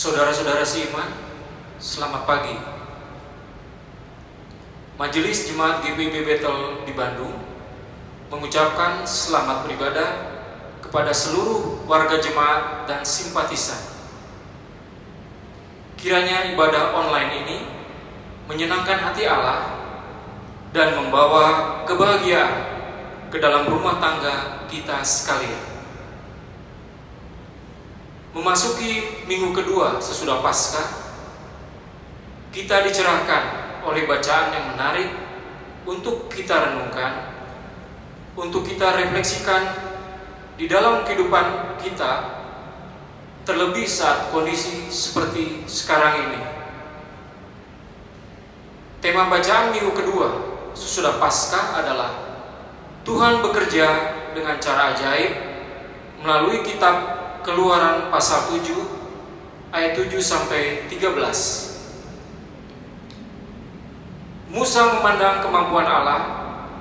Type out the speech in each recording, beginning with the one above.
Saudara-saudara seiman, selamat pagi. Majelis Jemaat GBB Bethel di Bandung mengucapkan selamat beribadah kepada seluruh warga jemaat dan simpatisan. Kiranya ibadah online ini menyenangkan hati Allah dan membawa kebahagiaan ke dalam rumah tangga kita sekalian. Memasuki minggu kedua sesudah Paskah, kita dicerahkan oleh bacaan yang menarik untuk kita renungkan, untuk kita refleksikan di dalam kehidupan kita, terlebih saat kondisi seperti sekarang ini. Tema bacaan minggu kedua sesudah Paskah adalah Tuhan bekerja dengan cara ajaib melalui kitab Keluaran pasal 7 ayat 7 sampai 13. Musa memandang kemampuan Allah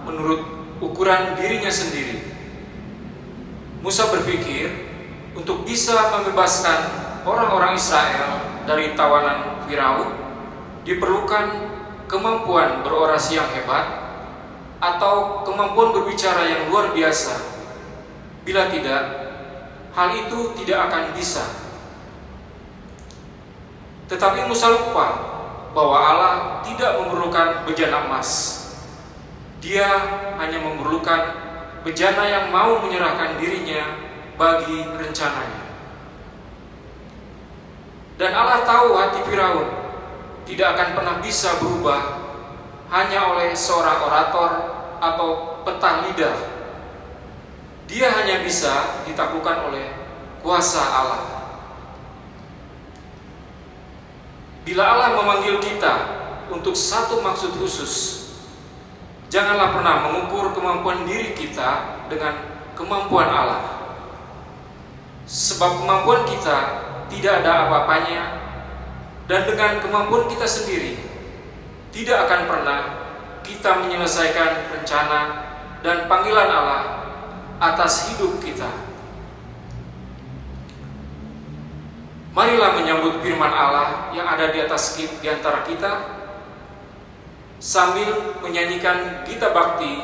menurut ukuran dirinya sendiri. Musa berpikir untuk bisa membebaskan orang-orang Israel dari tawanan Firaun diperlukan kemampuan berorasi yang hebat atau kemampuan berbicara yang luar biasa. Bila tidak, hal itu tidak akan bisa. Tetapi Musa lupa bahwa Allah tidak memerlukan bejana emas. Dia hanya memerlukan bejana yang mau menyerahkan dirinya bagi rencananya. Dan Allah tahu hati Firaun tidak akan pernah bisa berubah hanya oleh seorang orator atau petah lidah. Dia hanya bisa ditaklukkan oleh kuasa Allah. Bila Allah memanggil kita untuk satu maksud khusus, janganlah pernah mengukur kemampuan diri kita dengan kemampuan Allah. Sebab kemampuan kita tidak ada apa-apanya, dan dengan kemampuan kita sendiri tidak akan pernah kita menyelesaikan rencana dan panggilan Allah atas hidup kita. Marilah menyambut firman Allah yang ada di antara kita sambil menyanyikan Gita Bakti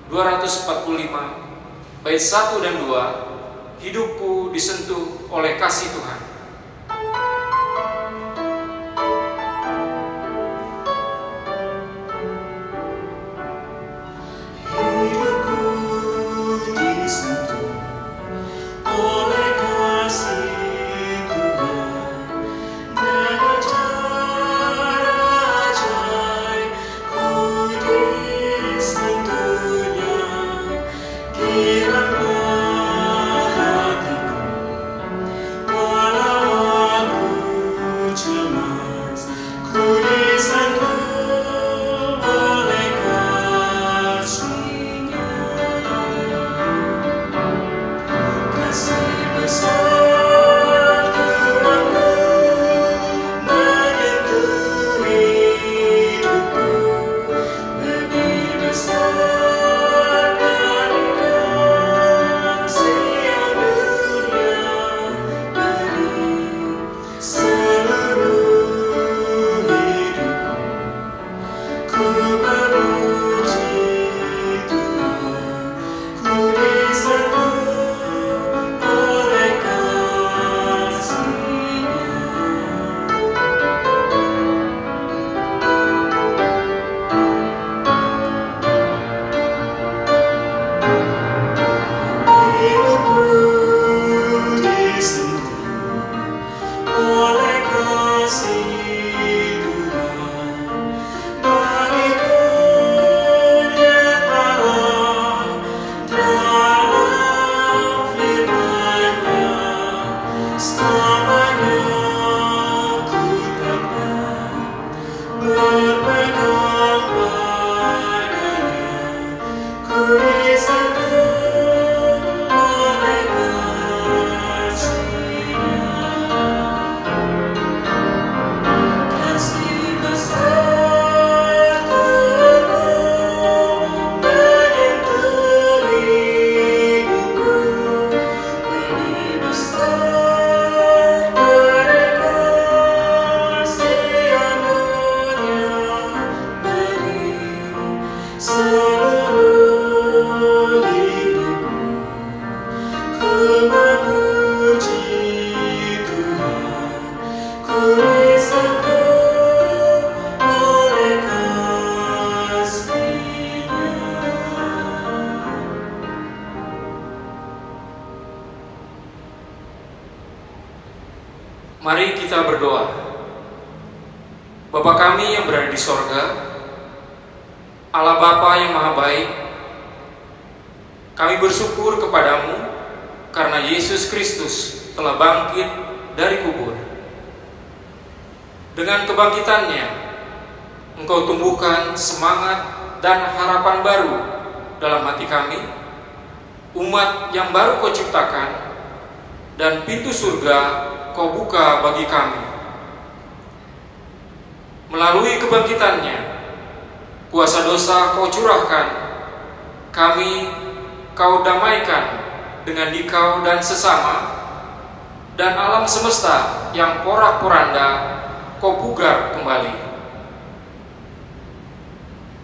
245 bait 1 dan 2, hidupku disentuh oleh kasih Tuhan. Walau Mari kita berdoa. Bapa kami yang berada di sorga, Allah Bapa yang Maha Baik, kami bersyukur kepadamu karena Yesus Kristus telah bangkit dari kubur. Dengan kebangkitannya, Engkau tumbuhkan semangat dan harapan baru dalam hati kami, umat yang baru Kau ciptakan, dan pintu surga Kau buka bagi kami. Melalui kebangkitannya, kuasa dosa Kau curahkan, kami Kau damaikan dengan Dikau dan sesama, dan alam semesta yang porak-poranda Kau pugar kembali.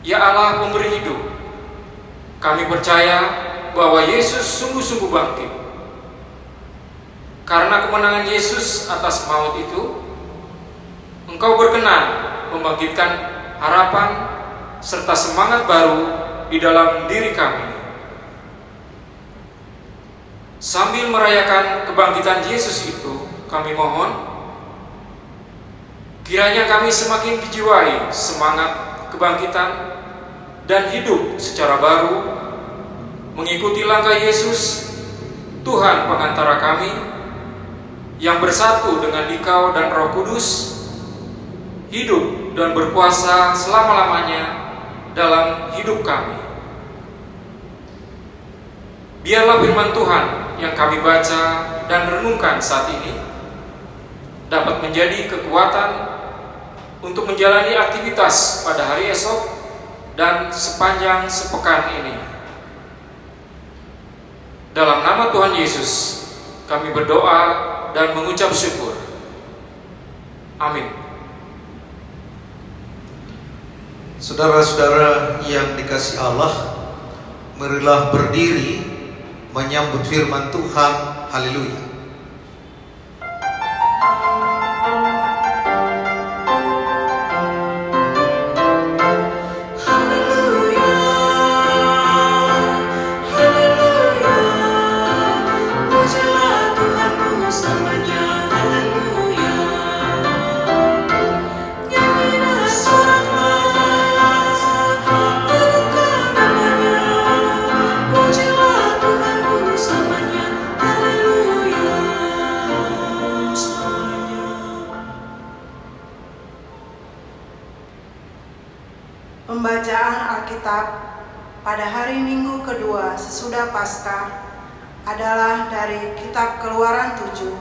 Ya Allah pemberi hidup, kami percaya bahwa Yesus sungguh-sungguh bangkit. Karena kemenangan Yesus atas maut itu, Engkau berkenan membangkitkan harapan serta semangat baru di dalam diri kami. Sambil merayakan kebangkitan Yesus itu, kami mohon, kiranya kami semakin dijiwai semangat kebangkitan dan hidup secara baru, mengikuti langkah Yesus, Tuhan pengantara kami, yang bersatu dengan Dikau dan Roh Kudus, hidup dan berkuasa selama-lamanya dalam hidup kami. Biarlah firman Tuhan yang kami baca dan renungkan saat ini dapat menjadi kekuatan untuk menjalani aktivitas pada hari esok dan sepanjang sepekan ini. Dalam nama Tuhan Yesus, kami berdoa dan mengucap syukur. Amin. Saudara-saudara yang dikasihi Allah, marilah berdiri menyambut firman Tuhan. Haleluya. Pembacaan Alkitab pada hari Minggu kedua sesudah Paskah adalah dari kitab Keluaran 7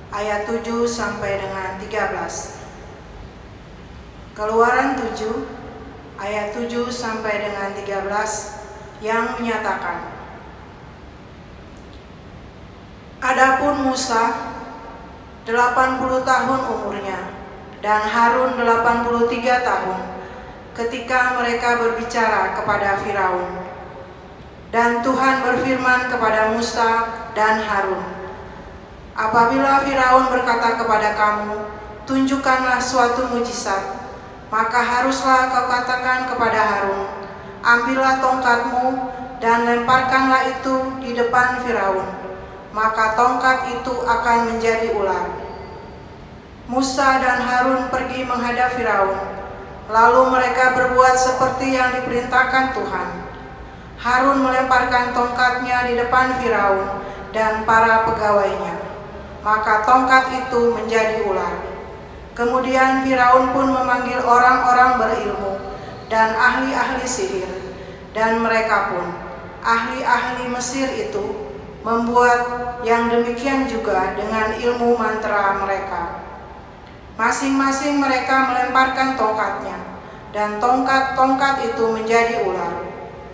ayat 7 sampai dengan 13. Keluaran 7 ayat 7 sampai dengan 13 yang menyatakan, adapun Musa 80 tahun umurnya dan Harun 83 tahun ketika mereka berbicara kepada Firaun. Dan Tuhan berfirman kepada Musa dan Harun, apabila Firaun berkata kepada kamu, tunjukkanlah suatu mujizat, maka haruslah kau katakan kepada Harun, ambillah tongkatmu dan lemparkanlah itu di depan Firaun, maka tongkat itu akan menjadi ular. Musa dan Harun pergi menghadap Firaun. Lalu mereka berbuat seperti yang diperintahkan Tuhan. Harun melemparkan tongkatnya di depan Firaun dan para pegawainya. Maka tongkat itu menjadi ular. Kemudian Firaun pun memanggil orang-orang berilmu dan ahli-ahli sihir. Dan mereka pun, ahli-ahli Mesir itu, membuat yang demikian juga dengan ilmu mantra mereka. Masing-masing mereka melemparkan tongkatnya, dan tongkat-tongkat itu menjadi ular.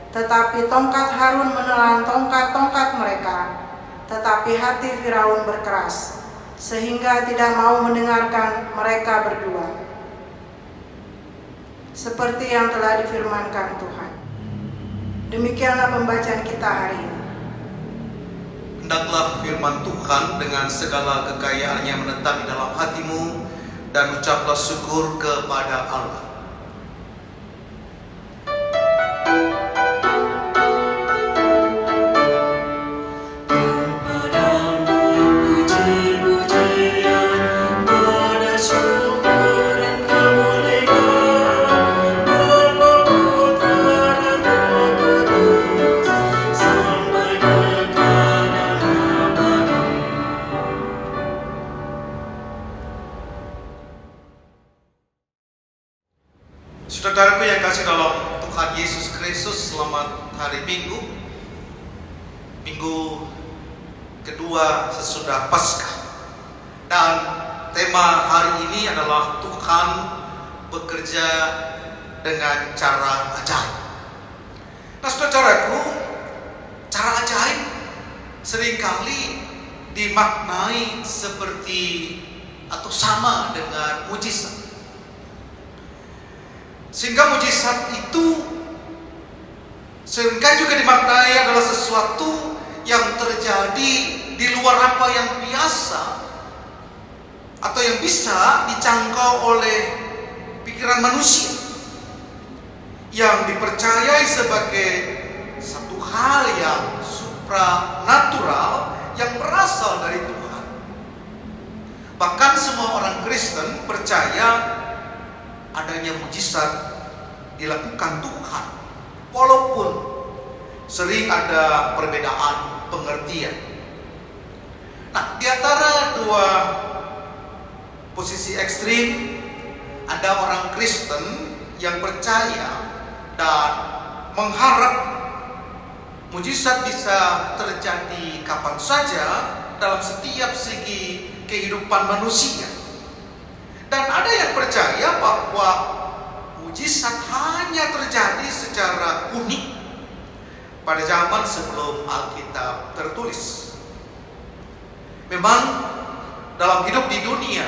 Tetapi tongkat Harun menelan tongkat-tongkat mereka. Tetapi hati Firaun berkeras, sehingga tidak mau mendengarkan mereka berdua. Seperti yang telah difirmankan Tuhan. Demikianlah pembacaan kita hari ini. Hendaklah firman Tuhan dengan segala kekayaannya menetap di dalam hatimu, dan ucaplah syukur kepada Allah. Kepadamu puji-pujian minggu kedua sesudah Paskah. Dan tema hari ini adalah Tuhan bekerja dengan cara ajaib. Nah, saudaraku, cara ajaib seringkali dimaknai seperti atau sama dengan mujizat. Sehingga mujizat itu seringkali juga dimaknai adalah sesuatu yang terjadi di luar apa yang biasa atau yang bisa dijangkau oleh pikiran manusia, yang dipercayai sebagai satu hal yang supranatural yang berasal dari Tuhan. Bahkan semua orang Kristen percaya adanya mujizat dilakukan Tuhan, walaupun sering ada perbedaan pengertian. Nah, di antara dua posisi ekstrim, ada orang Kristen yang percaya dan mengharap mujizat bisa terjadi kapan saja dalam setiap segi kehidupan manusia. Dan ada yang percaya bahwa mujizat hanya terjadi secara unik pada zaman sebelum Alkitab tertulis. Memang dalam hidup di dunia,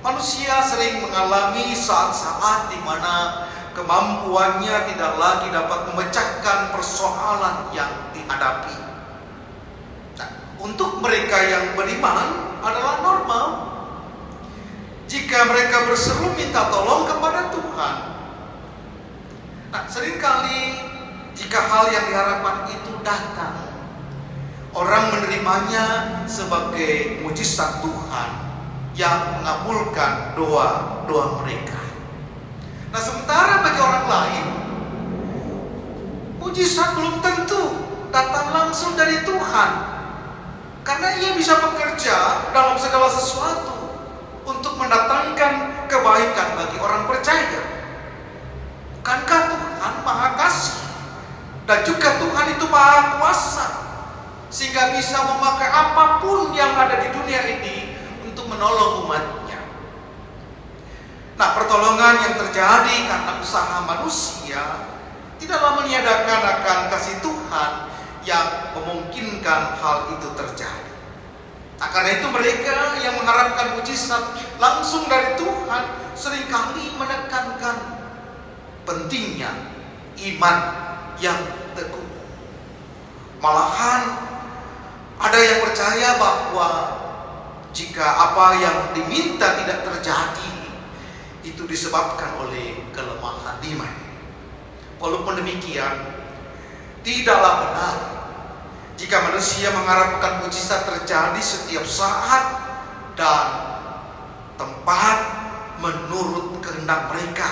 manusia sering mengalami saat-saat di mana kemampuannya tidak lagi dapat memecahkan persoalan yang dihadapi. Nah, untuk mereka yang beriman adalah normal jika mereka berseru minta tolong kepada Tuhan. Nah, seringkali jika hal yang diharapkan itu datang, orang menerimanya sebagai mujizat Tuhan yang mengabulkan doa-doa mereka. Nah, sementara bagi orang lain, mujizat belum tentu datang langsung dari Tuhan, karena Ia bisa bekerja dalam segala sesuatu untuk mendatangkan kebaikan bagi orang percaya. Bukankah Tuhan Maha Kasih, dan juga Tuhan itu Maha Kuasa, sehingga bisa memakai apapun yang ada di dunia ini untuk menolong umatnya. Nah, pertolongan yang terjadi karena usaha manusia tidaklah meniadakan akan kasih Tuhan yang memungkinkan hal itu terjadi. Nah, karena itu mereka yang mengharapkan mujizat langsung dari Tuhan seringkali menekankan pentingnya iman yang teguh. Malahan ada yang percaya bahwa jika apa yang diminta tidak terjadi, itu disebabkan oleh kelemahan iman. Walaupun demikian, tidaklah benar jika manusia mengharapkan mujizat terjadi setiap saat dan tempat menurut kehendak mereka.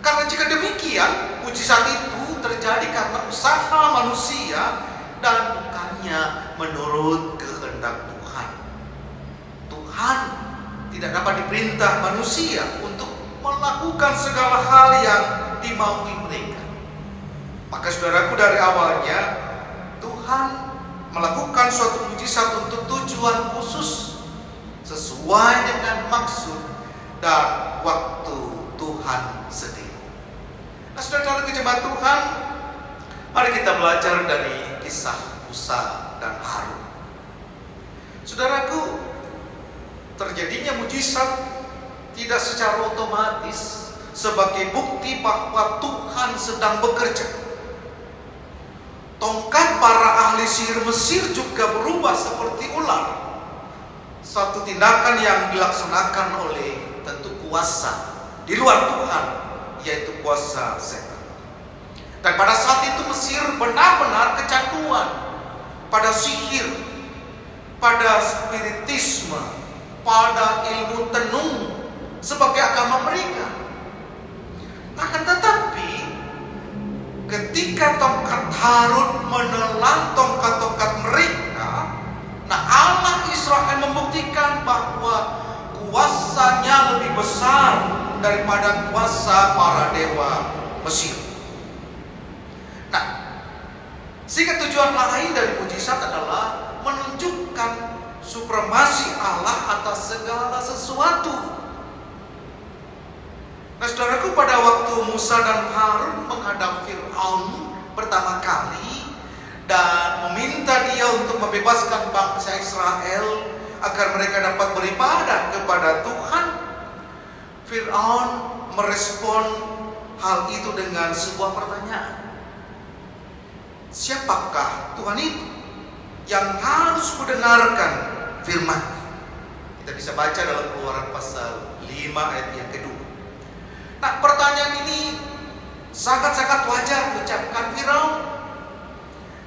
Karena jika demikian, mujizat itu terjadi karena usaha manusia dan bukannya menurut kehendak Tuhan. Tuhan tidak dapat diperintah manusia untuk melakukan segala hal yang dimaui mereka. Maka saudaraku, dari awalnya Tuhan melakukan suatu mujizat untuk tujuan khusus sesuai dengan maksud dan waktu Tuhan sendiri. Nah, saudara-saudara jemaat Tuhan, mari kita belajar dari kisah Musa dan Harun. Saudaraku, terjadinya mujizat tidak secara otomatis sebagai bukti bahwa Tuhan sedang bekerja. Tongkat para ahli sihir Mesir juga berubah seperti ular. Suatu tindakan yang dilaksanakan oleh tentu kuasa di luar Tuhan, yaitu kuasa setan. Dan pada saat itu Mesir benar-benar kecanduan pada sihir, pada spiritisme, pada ilmu tenung sebagai agama mereka. Akan tetapi ketika tongkat Harun menelan tongkat-tongkat mereka, nah Allah Israel membuktikan bahwa kuasanya lebih besar daripada kuasa para dewa Mesir. Nah, Sehingga tujuan lain dari mujizat adalah menunjukkan supremasi Allah atas segala sesuatu. Nah, saudaraku, pada waktu Musa dan Harun menghadap Fir'aun pertama kali dan meminta dia untuk membebaskan bangsa Israel agar mereka dapat beribadah kepada Tuhan, Fir'aun merespon hal itu dengan sebuah pertanyaan. Siapakah Tuhan itu yang harus kudengarkan firman? Kita bisa baca dalam Keluaran pasal 5 ayat yang kedua. Nah, pertanyaan ini sangat-sangat wajar diucapkan Firaun,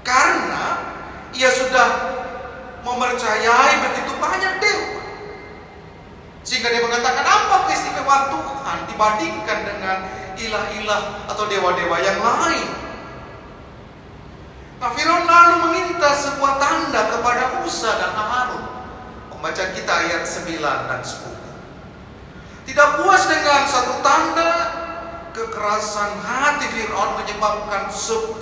karena ia sudah mempercayai begitu banyak dewa, sehingga dia mengatakan, apa keistimewaan Tuhan dibandingkan dengan ilah-ilah atau dewa-dewa yang lain? Nah, Firaun lalu meminta sebuah tanda kepada Musa dan Harun. Membaca kita ayat 9 dan 10. Tidak puas dengan satu tanda, kekerasan hati Fir'aun menyebabkan 10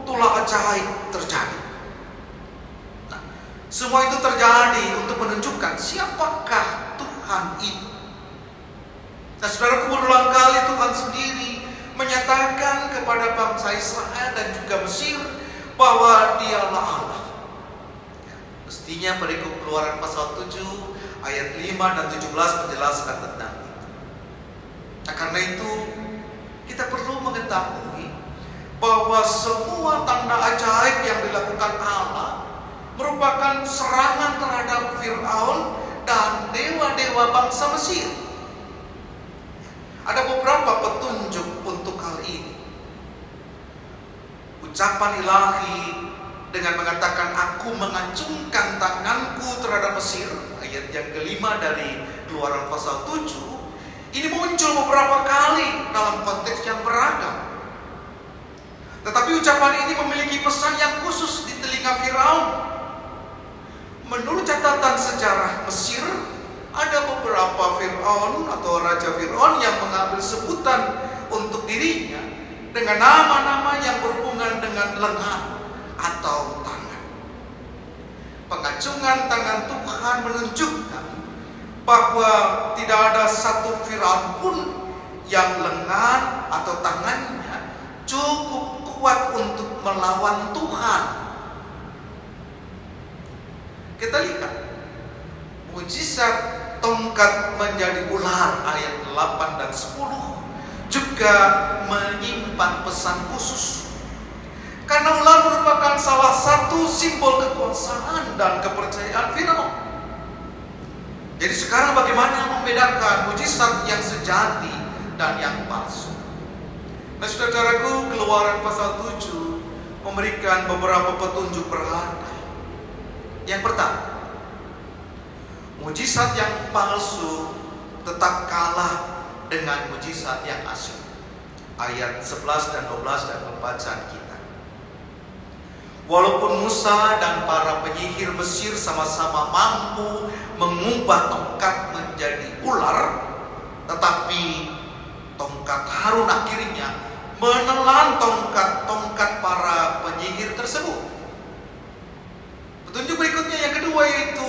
tulah ajaib terjadi. Nah, semua itu terjadi untuk menunjukkan siapakah Tuhan itu. Nah, saudaraku, berulang kali Tuhan sendiri menyatakan kepada bangsa Israel dan juga Mesir bahwa Dialah Allah. Mestinya perikop Keluaran pasal 7 ayat 5 dan 17 menjelaskan tentang itu. Nah, karena itu kita perlu mengetahui bahwa semua tanda ajaib yang dilakukan Allah merupakan serangan terhadap Fir'aun dan dewa-dewa bangsa Mesir. Ada beberapa petunjuk untuk hal ini. Ucapan ilahi dengan mengatakan, aku mengacungkan tanganku terhadap Mesir, ayat yang kelima dari Keluaran pasal 7, ini muncul beberapa kali dalam konteks yang beragam. Tetapi ucapan ini memiliki pesan yang khusus di telinga Firaun. Menurut catatan sejarah Mesir, ada beberapa Fir'aun atau Raja Fir'aun yang mengambil sebutan untuk dirinya dengan nama-nama yang berhubungan dengan lengan atau tangan. Pengacungan tangan Tuhan menunjukkan bahwa tidak ada satu Fir'aun pun yang lengan atau tangannya cukup kuat untuk melawan Tuhan. Kita lihat mujizat tongkat menjadi ular ayat 8 dan 10 juga menyimpan pesan khusus. Karena ular merupakan salah satu simbol kekuasaan dan kepercayaan Firaun. Jadi sekarang bagaimana membedakan mujizat yang sejati dan yang palsu? Nah, saudaraku, Keluaran pasal 7 memberikan beberapa petunjuk berharga. Yang pertama, mujizat yang palsu tetap kalah dengan mujizat yang asli. Ayat 11 dan 12 dan pembacaan kita. Walaupun Musa dan para penyihir Mesir sama-sama mampu mengubah tongkat menjadi ular, tetapi tongkat Harun akhirnya menelan tongkat-tongkat para penyihir tersebut. Petunjuk berikutnya yang kedua yaitu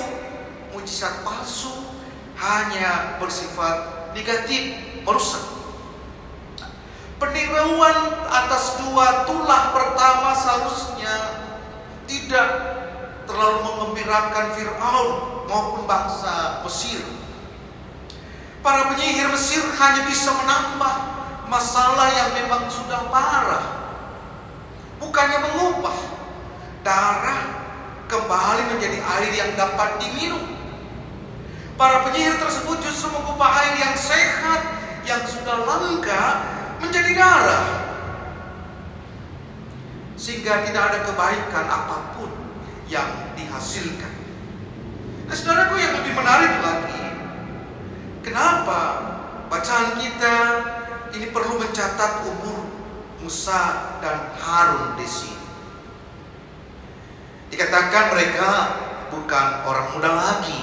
mujizat palsu hanya bersifat negatif, merusak. Peniruan atas dua tulah pertama seharusnya tidak terlalu mengembirakan Fir'aun maupun bangsa Mesir. Para penyihir Mesir hanya bisa menambah masalah yang memang sudah parah, bukannya mengubah darah kembali menjadi air yang dapat diminum. Para penyihir tersebut justru mengubah air yang sehat, yang sudah langka, menjadi darah, sehingga tidak ada kebaikan apapun yang dihasilkan. Nah, saudaraku, yang lebih menarik lagi, kenapa bacaan kita ini perlu mencatat umur Musa dan Harun di sini? Dikatakan mereka bukan orang muda lagi.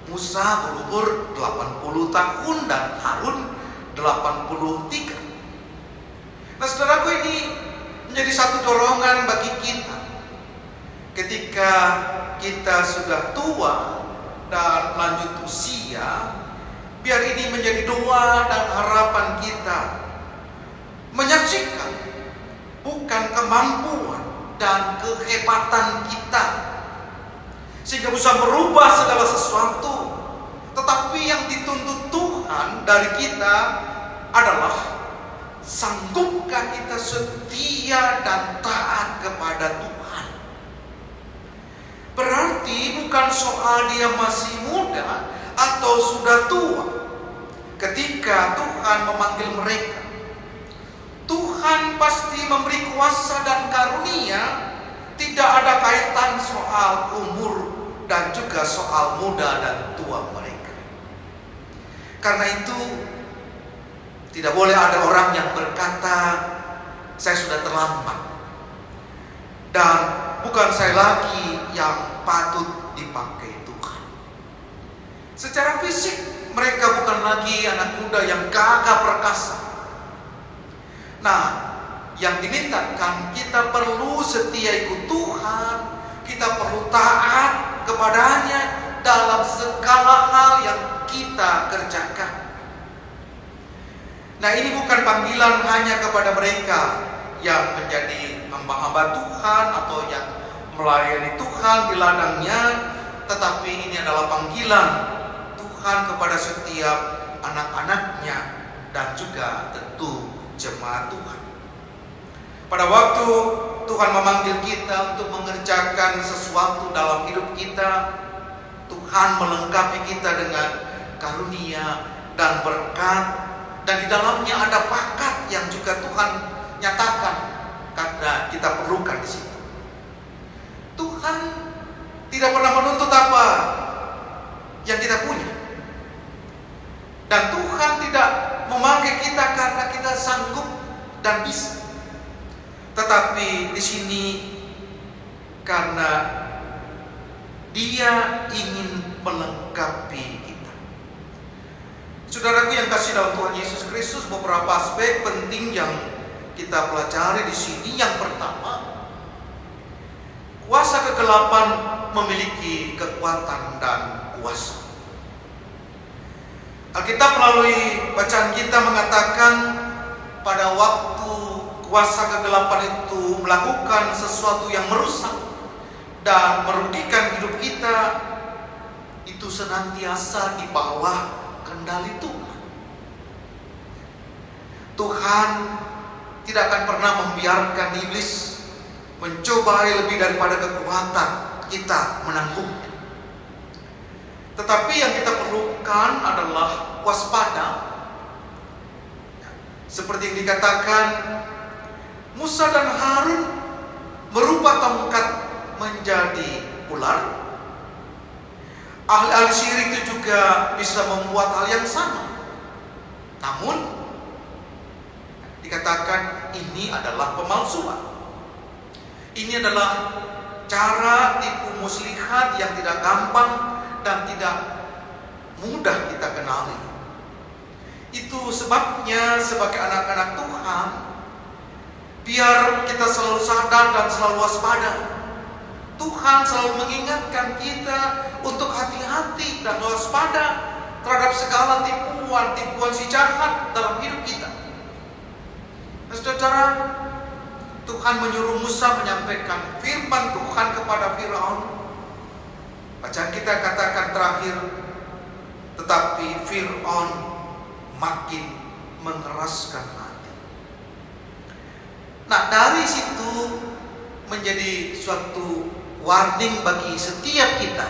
Musa berumur 80 tahun dan Harun 83. Nah, saudaraku, ini menjadi satu dorongan bagi kita. Ketika kita sudah tua dan lanjut usia, biar ini menjadi doa dan harapan kita, menyaksikan bukan kemampuan dan kehebatan kita sehingga bisa merubah segala sesuatu, tetapi yang dituntut Tuhan dari kita adalah sanggupkah kita setia dan taat kepada Tuhan. Berarti bukan soal dia masih muda atau sudah tua. Ketika Tuhan memanggil mereka, Tuhan pasti memberi kuasa dan karunia. Tidak ada kaitan soal umur dan juga soal muda dan tua mereka. Karena itu tidak boleh ada orang yang berkata, saya sudah terlambat dan bukan saya lagi yang patut dipakai Tuhan. Secara fisik mereka bukan lagi anak muda yang gagah perkasa. Nah, yang dimintakan kita perlu setia ikut Tuhan, kita perlu taat kepadanya dalam segala hal yang kita kerjakan. Nah, ini bukan panggilan hanya kepada mereka yang menjadi hamba-hamba Tuhan atau yang melayani Tuhan di ladangnya, tetapi ini adalah panggilan Tuhan kepada setiap anak-anaknya dan juga tentu jemaat Tuhan. Pada waktu Tuhan memanggil kita untuk mengerjakan sesuatu dalam hidup kita, Tuhan melengkapi kita dengan karunia dan berkat, dan di dalamnya ada bakat yang juga Tuhan nyatakan karena kita perlukan di situ. Tuhan tidak pernah menuntut apa yang kita punya, dan Tuhan tidak memakai kita karena kita sanggup dan bisa. Tetapi di sini karena Dia ingin melengkapi kita. Saudaraku yang kasih dalam Tuhan Yesus Kristus, beberapa aspek penting yang kita pelajari di sini. Yang pertama, kuasa kegelapan memiliki kekuatan dan kuasa. Alkitab melalui bacaan kita mengatakan pada waktu kuasa kegelapan itu melakukan sesuatu yang merusak dan merugikan hidup kita, itu senantiasa di bawah kendali Tuhan. Tuhan tidak akan pernah membiarkan iblis mencobai lebih daripada kekuatan kita menanggungnya. Tetapi yang kita perlukan adalah waspada. Seperti yang dikatakan, Musa dan Harun merubah tongkat menjadi ular. Ahli-ahli sihir itu juga bisa membuat hal yang sama. Namun dikatakan ini adalah pemalsuan. Ini adalah cara tipu muslihat yang tidak gampang dan tidak mudah kita kenali. Itu sebabnya sebagai anak-anak Tuhan, biar kita selalu sadar dan selalu waspada. Tuhan selalu mengingatkan kita untuk hati-hati dan waspada terhadap segala tipuan si jahat dalam hidup kita. Nah, saudara, Tuhan menyuruh Musa menyampaikan firman Tuhan kepada Firaun. Bacaan kita katakan terakhir, tetapi Firaun makin mengeraskan hati. Nah, dari situ menjadi suatu warning bagi setiap kita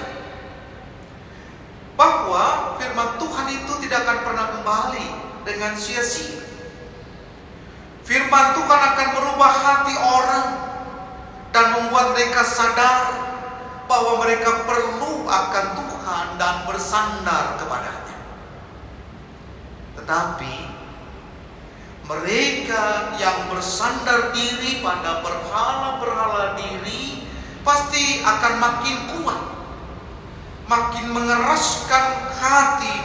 bahwa firman Tuhan itu tidak akan pernah kembali dengan sia-sia. Firman Tuhan akan merubah hati orang dan membuat mereka sadar bahwa mereka perlu akan Tuhan dan bersandar kepadanya. Tetapi mereka yang bersandar diri pada berhala-berhala diri pasti akan makin kuat, makin mengeraskan hati,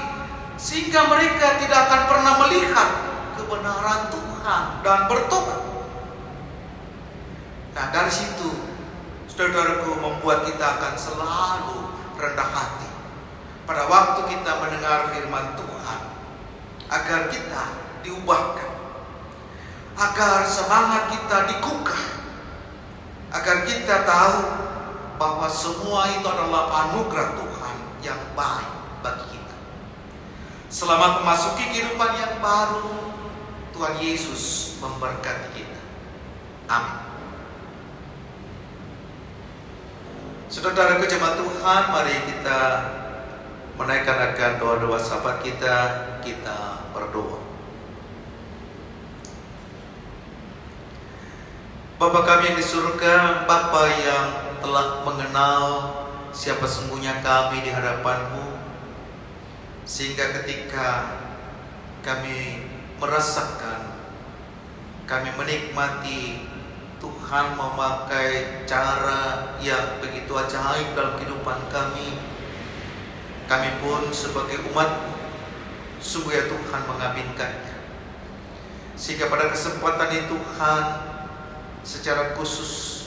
sehingga mereka tidak akan pernah melihat kebenaran Tuhan dan bertobat. Nah, dari situ saudaraku membuat kita akan selalu rendah hati pada waktu kita mendengar firman Tuhan, agar kita diubahkan, agar semangat kita digugah, agar kita tahu bahwa semua itu adalah anugerah Tuhan yang baik bagi kita. Selamat memasuki kehidupan yang baru. Tuhan Yesus memberkati kita. Amin. Saudara jemaat Tuhan, mari kita menaikkan akan doa-doa sahabat kita. Kita berdoa. Bapa kami yang di surga, Bapa yang telah mengenal siapa sungguhnya kami di hadapan-Mu, sehingga ketika kami merasakan, kami menikmati Tuhan memakai cara yang begitu ajaib dalam kehidupan kami, kami pun sebagai umat sungguh ya Tuhan mengaminkannya. Sehingga pada kesempatan ini Tuhan, secara khusus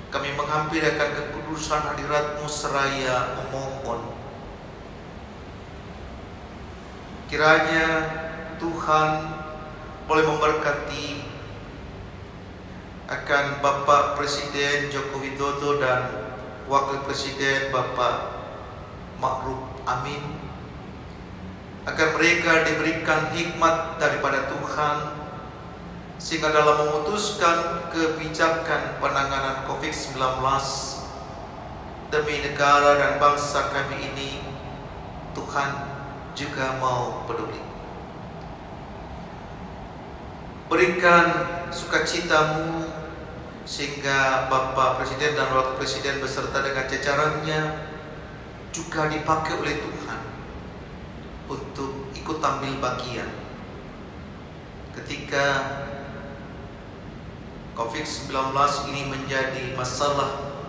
kami menghampirkan kekudusan hadirat-Mu seraya memohon kiranya Tuhan boleh memberkati akan Bapak Presiden Joko Widodo dan Wakil Presiden Bapak Ma'ruf Amin, agar mereka diberikan hikmat daripada Tuhan, sehingga dalam memutuskan kebijakan penanganan COVID-19 demi negara dan bangsa kami ini, Tuhan juga mau peduli. Berikan sukacita-Mu sehingga Bapak Presiden dan Wakil Presiden beserta dengan jajarannya juga dipakai oleh Tuhan untuk ikut ambil bagian ketika COVID-19 ini menjadi masalah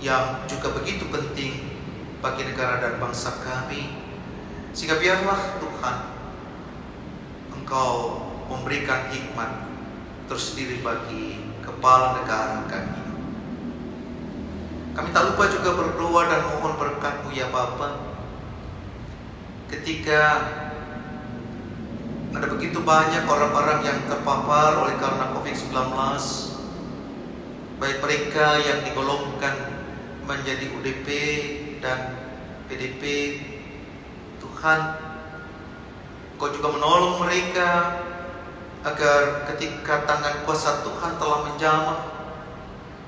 yang juga begitu penting bagi negara dan bangsa kami, sehingga biarlah Tuhan Engkau memberikan hikmat tersendiri bagi kepala negara kami. Kami tak lupa juga berdoa dan mohon berkat-Mu ya Bapa, ketika ada begitu banyak orang-orang yang terpapar oleh karena COVID-19, baik mereka yang digolongkan menjadi UDP dan PDP. Tuhan, Engkau juga menolong mereka agar ketika tangan kuasa Tuhan telah menjamah,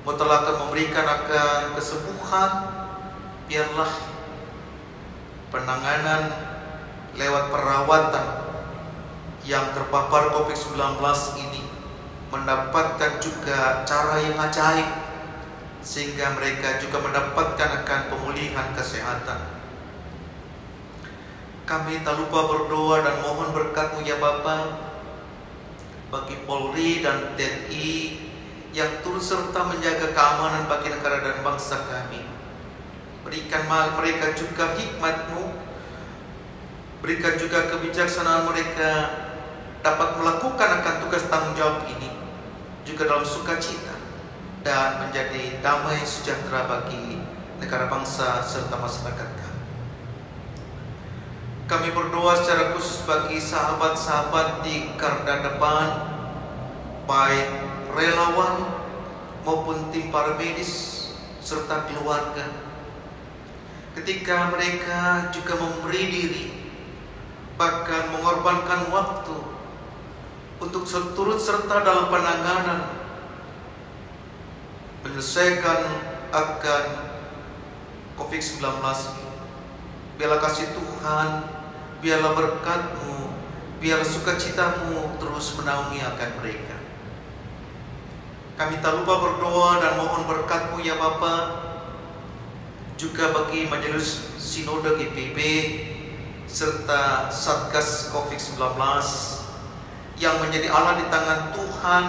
Engkau telah akan memberikan akan kesembuhan, biarlah penanganan lewat perawatan yang terpapar COVID-19 ini mendapatkan juga cara yang ajaib, sehingga mereka juga mendapatkan akan pemulihan kesehatan. Kami tak lupa berdoa dan mohon berkat-Mu ya Bapa bagi Polri dan TNI yang turut serta menjaga keamanan bagi negara dan bangsa kami. Berikan mereka juga hikmat-Mu, berikan juga kebijaksanaan mereka dapat melakukan akan tugas tanggung jawab ini juga dalam sukacita dan menjadi damai sejahtera bagi negara bangsa serta masyarakat kami. Kami berdoa secara khusus bagi sahabat-sahabat di garda depan, baik relawan maupun tim para medis serta keluarga, ketika mereka juga memberi diri, bahkan mengorbankan waktu untuk turut serta dalam penanganan menyelesaikan akan COVID-19. Biarlah kasih Tuhan, biarlah berkat-Mu, biarlah sukacita-Mu terus menaungi akan mereka. Kami tak lupa berdoa dan mohon berkat-Mu ya Bapa juga bagi Majelis Sinode GPB serta Satgas COVID-19 yang menjadi alat di tangan Tuhan,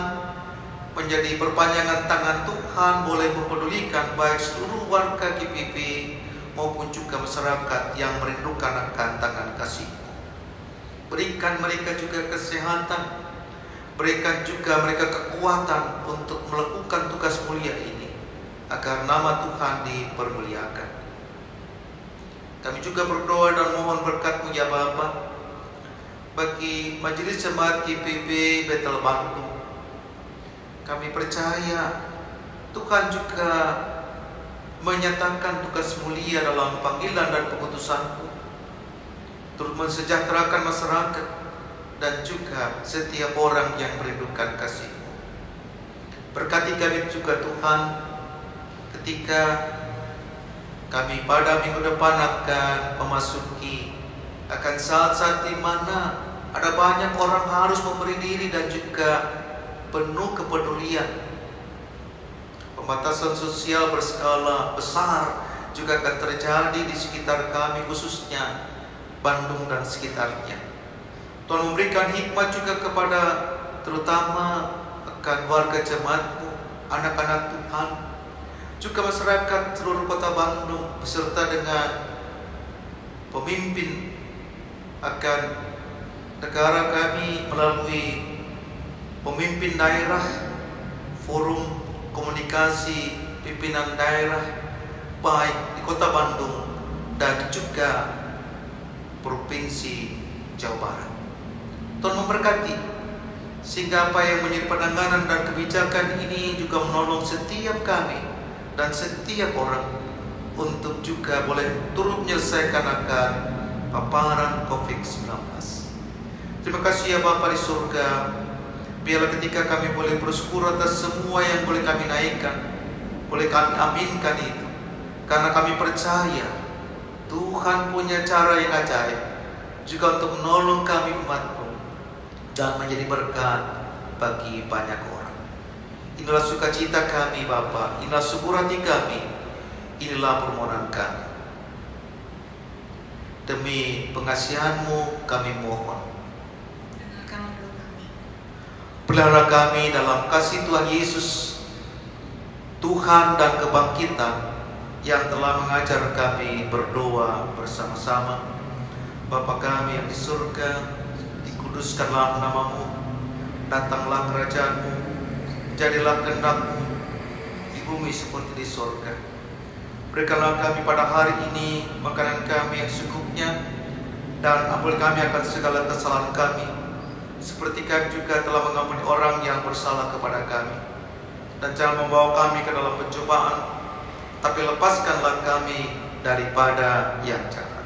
menjadi perpanjangan tangan Tuhan, boleh mempedulikan baik seluruh warga GPB maupun juga masyarakat yang merindukan akan tangan kasih-Mu. Berikan mereka juga kesehatan, Berikan juga mereka kekuatan untuk melakukan tugas mulia ini, agar nama Tuhan dipermuliakan. Kami juga berdoa dan mohon berkat-Mu ya Bapa, bagi Majelis Jemaat GPB Bethel Bandung. Kami percaya Tuhan juga menyatakan tugas mulia dalam panggilan dan pengutusan-Mu, turut mensejahterakan masyarakat dan juga setiap orang yang merindukan kasih-Mu. Berkati kami juga Tuhan, ketika kami pada minggu depan akan memasuki saat-saat di mana ada banyak orang harus memberi diri dan juga penuh kepedulian. Pembatasan sosial berskala besar juga akan terjadi di sekitar kami, khususnya Bandung dan sekitarnya. Tuhan memberikan hikmat juga kepada terutama akan warga jemaat-Mu, anak-anak Tuhan, juga masyarakat seluruh kota Bandung, beserta dengan pemimpin akan negara kami melalui pemimpin daerah, forum komunikasi pimpinan daerah baik di kota Bandung dan juga provinsi Jawa Barat. Tuhan memberkati sehingga apa yang menjadi penanganan dan kebijakan ini juga menolong setiap kami dan setiap orang untuk juga boleh turut menyelesaikan akan paparan COVID-19. Terima kasih ya Bapa di surga. Biarlah ketika kami boleh bersyukur atas semua yang boleh kami naikkan, boleh kami aminkan itu, karena kami percaya Tuhan punya cara yang ajaib juga untuk menolong kami umat-Mu dan menjadi berkat bagi banyak orang. Inilah sukacita kami Bapa, inilah syukur hati kami, inilah permohonan kami. Demi pengasihan-Mu kami mohon. Dengarkanlah doa kami. Pelihara kami dalam kasih Tuhan Yesus, Tuhan dan kebangkitan yang telah mengajar kami berdoa bersama-sama. Bapa kami yang di surga, dikuduskanlah nama-Mu, datanglah kerajaan-Mu, jadilah kehendak-Mu di bumi seperti di surga. Berikanlah kami pada hari ini makanan kami yang secukupnya, dan ampuni kami akan segala kesalahan kami, seperti kami juga telah mengampuni orang yang bersalah kepada kami. Dan jangan membawa kami ke dalam pencobaan, tapi lepaskanlah kami daripada yang jahat.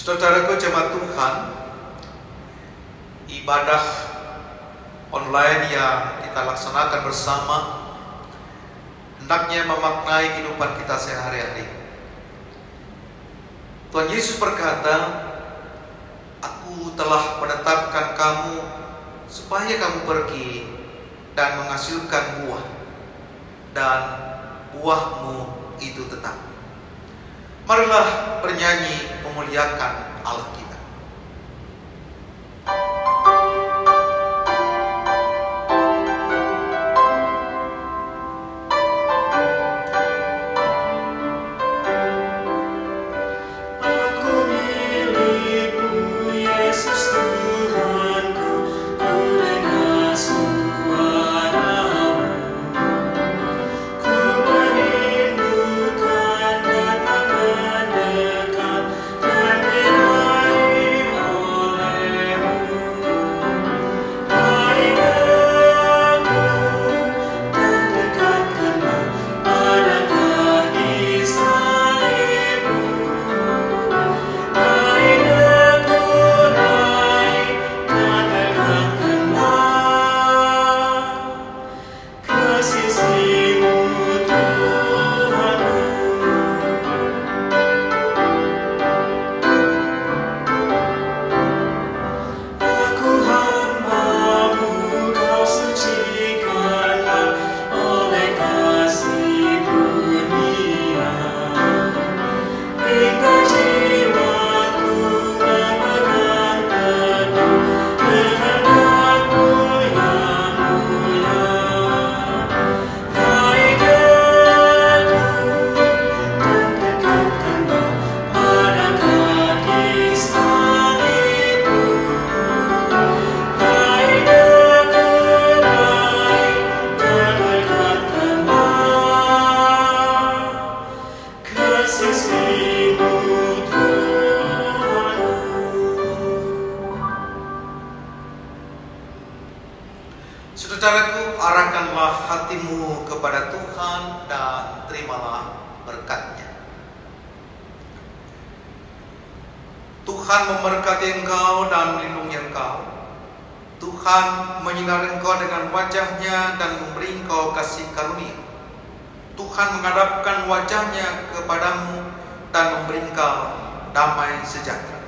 Saudaraku jemaat Tuhan, ibadah online yang kita laksanakan bersama hendaknya memaknai kehidupan kita sehari-hari. Tuhan Yesus berkata, "Aku telah menetapkan kamu supaya kamu pergi dan menghasilkan buah, dan buahmu itu tetap." Marilah bernyanyi memuliakan Allah kita. Dan kasih-Mu Tuhan. Saudaraku, arahkanlah hatimu kepada Tuhan dan terimalah berkat-Nya. Tuhan memberkati engkau dan melindungi engkau. Tuhan menyinari engkau dengan wajah-Nya dan memberi engkau kasih karunia. Tuhan menghadapkan wajah-Nya kepadamu dan memberi engkau damai sejahtera.